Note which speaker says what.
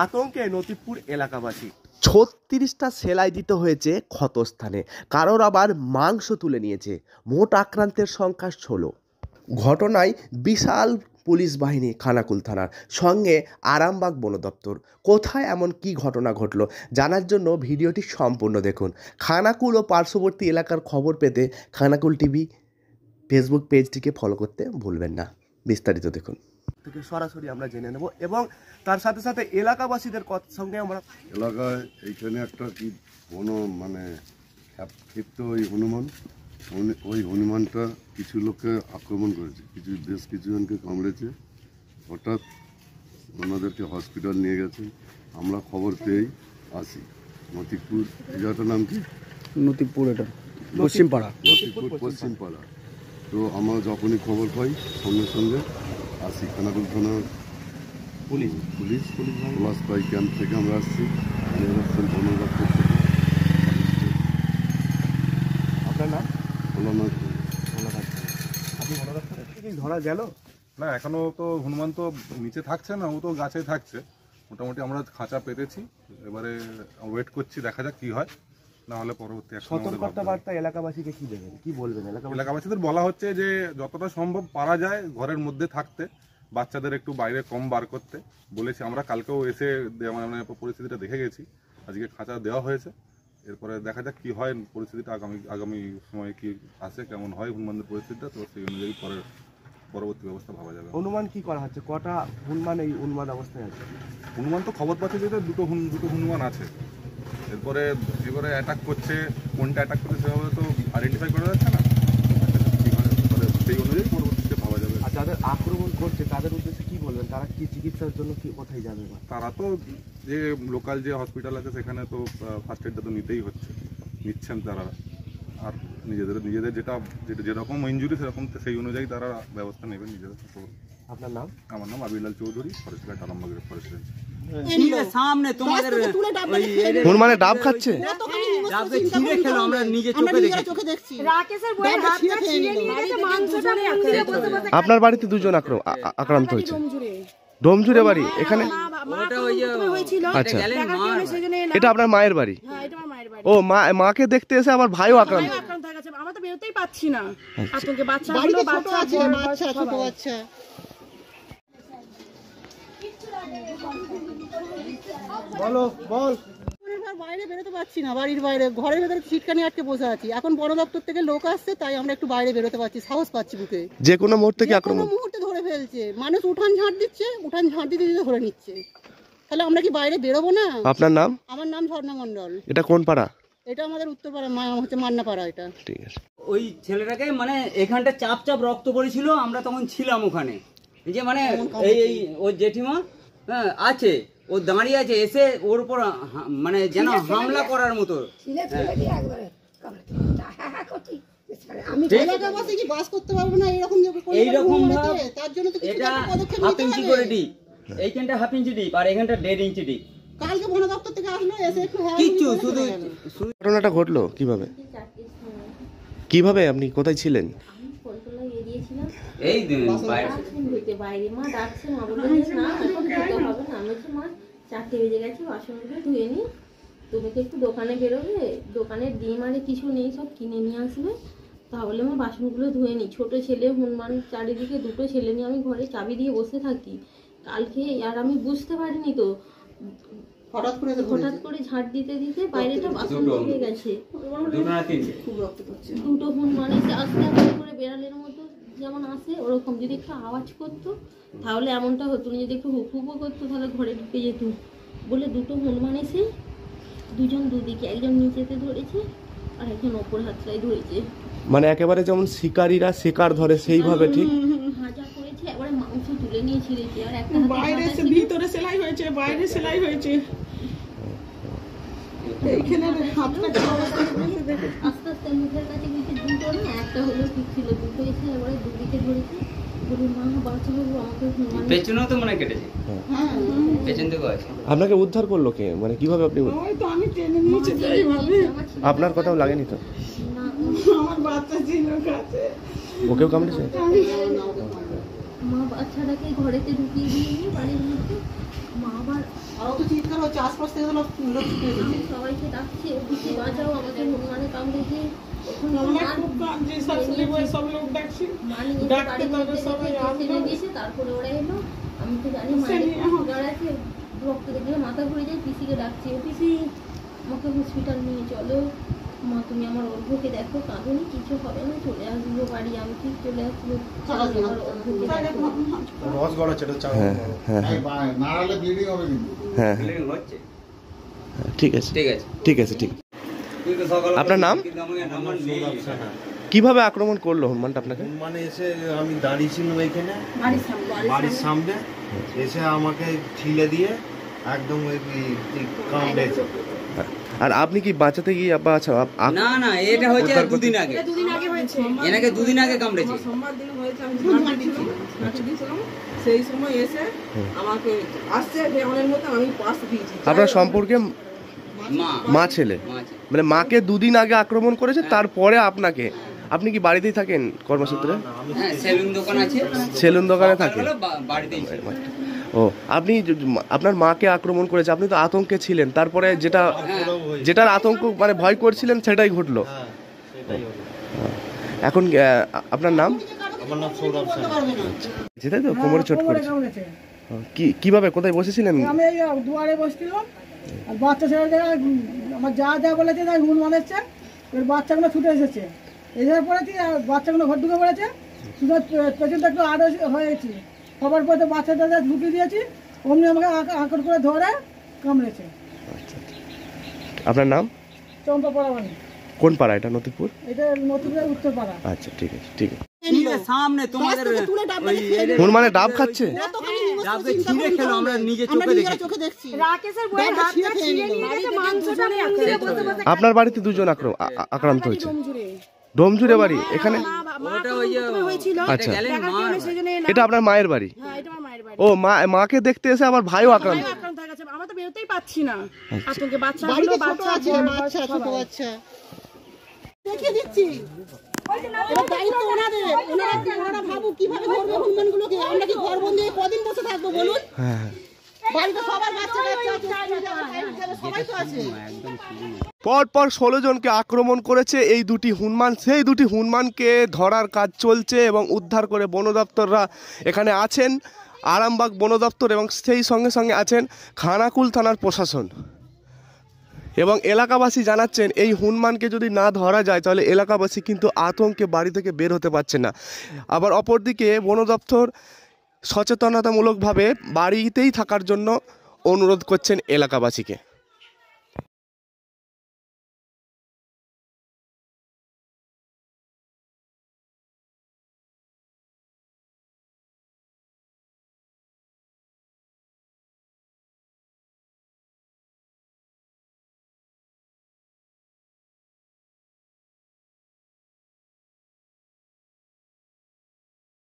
Speaker 1: আতঙ্কে নতিবপুর এলাকাবাসী।
Speaker 2: 36টা সেলাই দিতে হয়েছে ক্ষতস্থানে, কারোর আবার মাংস তুলে নিয়েছে। মোট আক্রান্তের সংখ্যা 16। ঘটনায় বিশাল পুলিশ বাহিনী খানাকুল থানার, সঙ্গে আরামবাগ বন দপ্তর। কোথায় এমন কি ঘটনা ঘটলো জানার জন্য ভিডিওটি সম্পূর্ণ দেখুন। খানাকুল ও পার্শ্ববর্তী এলাকার খবর পেতে খানাকুল টিভি ফেসবুক পেজটিকে ফলো করতে ভুলবেন না। বিস্তারিত দেখুন।
Speaker 1: থেকে সরাসরি আমরা জেনে নেব এবং তার সাথে সাথে এলাকাবাসীদের সঙ্গে আমরা
Speaker 3: এলাকায় এইখানে একটা কি কোনো মানে ক্ষিপ্ত ওই হনুমান, ওই হনুমানটা কিছু লোককে আক্রমণ করেছে, বেশ কিছুজনকে কামড়েছে। হঠাৎ ওনাদেরকে হসপিটাল নিয়ে গেছে। আমরা খবর পেয়েই আসি। নতিবপুর, এই জায়গাটার নাম কি?
Speaker 4: নতিবপুর, এটা পশ্চিমপাড়া।
Speaker 3: নতিবপুর পশ্চিমপাড়া। তো আমরা যখনই খবর পাই সঙ্গে সঙ্গে আসি। খানাকুল থানার পুলিশ পলাশপাই ক্যাম্প থেকে আমরা আসছি। বন দপ্তর থেকে।
Speaker 1: আপনার নাম? আপনি বন দপ্তরে কি ধরা গেল?
Speaker 5: না, এখনো তো হনুমান তো নিচে থাকছে না, ও তো গাছে থাকছে। মোটামুটি আমরা খাঁচা পেতেছি, এবারে ওয়েট করছি, দেখা যাক কি হয়। না হলে পরবর্তী
Speaker 1: সতর্কতা বার্তা এলাকাবাসীকে কি দেবেন, কি বলবেন?
Speaker 5: এলাকাবাসীদের বলা হচ্ছে যে যতটা সম্ভব পারা যায় ঘরের মধ্যে থাকতে, বাচ্চাদের একটু বাইরে কম বার করতে বলেছি। আমরা কালকেও এসে মানে পরিস্থিতিটা দেখে গেছি। আজকে খাঁচা দেওয়া হয়েছে, এরপরে দেখা যাক কি হয় পরিস্থিতিটা। আগামী সময়ে কি আসে, কেমন হয় হনুমানদের পরিস্থিতিটা, তো সেই অনুযায়ী পরবর্তী ব্যবস্থা ভাবা যাবে।
Speaker 1: অনুমান কি করা হচ্ছে, কটা হনুমান এই উন্মাদ অবস্থায় আছে?
Speaker 5: হনুমান তো খবর পাচ্ছে যে দুটো হনুমান আছে। এবারে অ্যাটাক করছে, কোনটা অ্যাটাক করছে সেভাবে তো আইডেন্টিফাই করা যাচ্ছে না। সেই অনুযায়ী পরবর্তীতে ভাবা যাবে।
Speaker 1: আর যাদের আক্রমণ করছে তাদের উদ্দেশ্যে কি বলবেন? তারা কি চিকিৎসার জন্য কি কোথায় যাবে?
Speaker 5: তারা তো যে লোকাল যে হসপিটাল আছে সেখানে তো ফার্স্ট এডটা তো নিতেই হচ্ছে, নিচ্ছেন তারা। আর নিজেদের যেরকম ইনজুরি সেরকম সেই অনুযায়ী তারা ব্যবস্থা নেবেন নিজেদের।
Speaker 1: আপনার নাম?
Speaker 5: আমার নাম আবিরলাল চৌধুরী, ফরেস্ট গার্ড, আরামবাগের ফরেস্ট রেঞ্জ।
Speaker 4: সামনে তোমাদের
Speaker 2: হনুমানের ডাব খাচ্ছে। আপনার বাড়িতে দুজন আক্রান্ত হয়েছে। ডোমজুরে বাড়ি এখানে? আচ্ছা, এটা আপনার মায়ের বাড়ি? ও, মাকে দেখতে এসে আমার ভাইও আক্রান্ত।
Speaker 6: আমরা তো বেরোতেই পাচ্ছি না, আতঙ্কে। বাচ্চা
Speaker 7: বাইরে বেরোতে পারছি না, বাড়ির বাইরে ঘরের ভেতরে সিটকানি আটকে বসে আছি। এখন বন দপ্তর থেকে লোক আসছে, তাই আমরা একটু বাইরে বেরোতে পারছি, সাহস পাচ্ছি বুকে।
Speaker 2: যে কোনো মুহূর্তে কি আক্রমণ?
Speaker 7: মুহূর্তে ধরে ফেলছে মানুষ, উঠান ঝাঁট দিচ্ছে, উঠান ঝাঁট দিতে দিতে ধরে নিচ্ছে। তাহলে আমরা কি বাইরে বেরোবো না?
Speaker 2: আপনার নাম?
Speaker 7: আমার নাম ঝর্ণা মণ্ডল।
Speaker 2: এটা কোন পাড়া?
Speaker 7: এটা আমাদের উত্তরপাড়া, হচ্ছে মান্নাপাড়া। এটা
Speaker 2: ঠিক আছে।
Speaker 4: ওই ছেলেটাকে মানে এখানটা চাপ রক্ত পড়েছিল, আমরা তখন ছিলাম ওখানে। যে মানে এই ওর জেঠিমা আছে, ও দাঁড়িয়ে আছে, এসে ওর উপর মানে যেন হামলা করার মতো। এইরকম এটা হাফ ইঞ্চি করে ডিপ, এইখানটা হাফ ইঞ্চি ডিপ আর এখানটা 1.5 ইঞ্চি ডিপ।
Speaker 7: কালকে বন দপ্তর থেকে আসলো, এসে একটু
Speaker 4: কিচ্ছু শুধু
Speaker 2: ঘটনাটা ঘটলো কিভাবে আপনি কোথায় ছিলেন?
Speaker 4: এই
Speaker 8: বাইরে মা ডাকছে, মা বলছে না এখন ধুতে হবে না। আমি বলছি মা 4টে বেজে গেছে, বাসনগুলো ধুয়ে নি, তুমি কি একটু দোকানে বেরোবে, দোকানে ডিম আরে কিছু নেই, সব কিনে নিয়ে আসবে, তাহলে আমি বাসনগুলো ধুয়ে নিই। ছোট ছেলে হনুমান চারিদিকে, দুটো ছেলে নিয়ে আমি ঘরে চাবি দিয়ে বসে থাকি। কালকে আর আমি বুঝতে পারিনি তো, হঠাৎ করে ঝাড় দিতে দিতে বাইরেটা বাসন হয়ে গেছে। দুটো হনুমান এসে আস্তে আস্তে করে বেড়ালের মতো যেমন আসে ওরকম, যদি একটু আওয়াজ করতো তাহলে এমনটা হতো না, যদি একটু হুকুপও করতো তাহলে ঘরে ঢুকে যেত। বলে দুটো হনুমান এসে দুজন দুদিকে, একজন নিচেতে ধরেছে আর একজন ওপর হাতটাই ধরেছে।
Speaker 2: মানে একেবারে যেমন শিকারীরা শিকার ধরে সেইভাবে ঠিক
Speaker 8: হাজা করেছে, এবারে মাংস তুলে নিয়ে ছিঁড়েছে। আর একটা
Speaker 6: বাইরে ভিতরে সেলাই হয়েছে, বাইরে সেলাই হয়েছে। এইখানে
Speaker 8: আস্তে আস্তে মুখের কাছে গেছে দুটো, না একটা হলো ঠিক ছিল, দুটো এসে এবারে দুদিকে ধরেছে। বলি মা বাচ্চা বাবু আমাকে
Speaker 4: পেছনেও তো মনে কেটেছে। পেছন থেকে আছে।
Speaker 2: আপনাকে উদ্ধার করলো কে, মানে কিভাবে আপনি?
Speaker 6: ওই তো আমি টেনে নিয়েছি এইভাবে।
Speaker 2: আপনার কথাও লাগেনি তো?
Speaker 6: আমার বাচ্চা ছিল কাছে,
Speaker 2: ওকেও কামড়েছে?
Speaker 8: মা বাচ্চাটাকে ঘরেতে ঢুকিয়ে দিয়ে বাড়ির মধ্যে, মা আবার
Speaker 7: আর অত চিৎকার হচ্ছে, আশপাশ থেকে লোক ছুটে এসেছে।
Speaker 8: সবাইকে ডাকছি, ও পিসি বাঁচাও, আমাকে হনুমানে কামড়েছে। ওখানে
Speaker 6: আমরা খুব কাঁদছি, শাশুড়ি বই সব লোক ডাকছি, ডাকতে তবে সবাই আসলো।
Speaker 8: দিয়েছে, তারপরে ওরা এলো। আমি তো জানি দাঁড়াচ্ছে, রক্ত দেখলে মাথা ঘুরে যায়। পিসিকে ডাকছি, ও পিসি আমাকে হসপিটাল নিয়ে চলো, মা তুমি আমার অর্ঘ্যকে দেখো, কাঁদুনি, কিছু হবে না, চলে আসবো বাড়ি। আমি ঠিক চলে আসবো, আমার অর্ঘ্যকে দেখো।
Speaker 2: হ্যাঁ
Speaker 4: Bleeding হচ্ছে।
Speaker 2: ঠিক আছে,
Speaker 4: ঠিক আছে,
Speaker 2: ঠিক আছে, ঠিক।
Speaker 4: তুই তো সকালে
Speaker 2: আপনার নাম?
Speaker 4: কিন্তু আমাকে নাম্বার নেই।
Speaker 2: কিভাবে আক্রমণ করলো হনুমানটা আপনাকে?
Speaker 9: মানে এসে আমি দাঁড়িয়েছিলাম এখানে বাড়ির সামনে, এসে আমাকে ঠেলে দিয়ে একদম ওই কামড়েছে।
Speaker 2: আর আপনি কি বাঁচাতে গিয়ে
Speaker 4: না না, এটা হয়েছে দুদিন আগে, এনাকে দুদিন আগে কামড়েছে।
Speaker 6: সোমবার দিন হয়েছে, আমি ঝাড় দিয়েছিলাম, সেই সময় এসে আমাকে আসছে দেওয়ালের মতো, আমি পাশ দিয়েছি।
Speaker 2: আপনার সম্পর্কে
Speaker 4: মা
Speaker 2: মা ছেলে,
Speaker 4: মা আছে।
Speaker 2: মানে মাকে দুদিন আগে আক্রমণ করেছে, তারপরে আপনাকে? আপনি কি বাড়িতেই থাকেন কর্মসূত্রে?
Speaker 4: হ্যাঁ, সেলুন দোকান আছে,
Speaker 2: সেলুন দোকানে থাকেন?
Speaker 4: সকালবেলা বাড়িতেই ছিল।
Speaker 2: ও, আপনি আপনার মাকে আক্রমণ করেছে, আপনি তো আতঙ্কে ছিলেন, তারপরে যেটার আতঙ্ক মানে ভয় করছিলেন সেটাই ঘটলো। এখন আপনার নাম?
Speaker 9: আমার নাম সৌরভ সাহা।
Speaker 2: যেটাই তো কোমরে চোট করেছে। কিভাবে, কোথায় বসেছিলেন?
Speaker 7: আমি এই দুয়ারে বসছিলাম, আর বাচ্চা ছেলে আমার যা বলেছে তাই হনুমান এসছে, এবার বাচ্চাগুলো ছুটে এসেছে, এসে পড়েছি, আর বাচ্চাগুলো ঘর ঢুকে পড়েছে, শুধু পেছনটা একটু আরো হয়েছি, সবার পরে বাচ্চাটা ঢুকিয়ে দিয়েছি, অমনি আমাকে আঁকড় করে ধরে কামড়েছে।
Speaker 2: আপনার নাম?
Speaker 7: চম্পা পড়াবানি।
Speaker 2: কোন পাড়া এটা? নতিপুর?
Speaker 7: এটা নতুন উত্তর পাড়া।
Speaker 2: আচ্ছা, ঠিক আছে, ঠিক আছে।
Speaker 4: সামনে তোমাদের
Speaker 2: হনুমানের ডাব খাচ্ছে?
Speaker 4: ডাবকে ছিঁড়ে খেলো, আমরা নিজে চোখে দেখেছি।
Speaker 7: রাকেশের বইয়ের হাতটা ছিঁড়ে নিয়ে গেছে, মাংসটা মন্দিরে বসে বসে
Speaker 2: আপনার বাড়িতে দুজন আক্রান্ত হয়েছে? ডোমজুড়ে বাড়ি এখানে?
Speaker 4: ওটা ওই যে
Speaker 2: আচ্ছা,
Speaker 4: গেলেন মা,
Speaker 2: এটা আপনার মায়ের বাড়ি?
Speaker 7: হ্যাঁ, এটা আমার মায়ের বাড়ি।
Speaker 2: ও, মাকে দেখতে এসে আবার ভাইও আক্রান্ত?
Speaker 7: আক্রান্ত হয়ে গেছে, আমরা তো বেরোতেই পাচ্ছি না, আতঙ্কে বাচ্চাগুলো, বাচ্চা ছোট বাচ্চা দেখিয়ে দিচ্ছি। এবার দায়িত্ব ওনাদের, ওনারা ভাবুক কিভাবে ধরবে হনুমানগুলোকে। আমরা কি ঘর বন্ধ হয়ে কদিন বসে থাকবো বলুন?
Speaker 2: হ্যাঁ,
Speaker 7: বাড়িতে সবার বাচ্চা সবাই তো আছে।
Speaker 2: পরপর 16 জনকে আক্রমণ করেছে এই দুটি হনুমান। সেই দুটি হনুমানকে ধরার কাজ চলছে এবং উদ্ধার করে বন দপ্তররা এখানে আছেন, আরামবাগ বন দপ্তর, এবং সেই সঙ্গে সঙ্গে আছেন খানাকুল থানার প্রশাসন। এবং এলাকাবাসী জানাচ্ছেন এই হনুমানকে যদি না ধরা যায় তাহলে এলাকাবাসী কিন্তু আতঙ্কে বাড়ি থেকে বের হতে পারছে না। আবার অপরদিকে বন দপ্তর সচেতনতামূলকভাবে বাড়িতেই থাকার জন্য অনুরোধ করছেন এলাকাবাসীকে।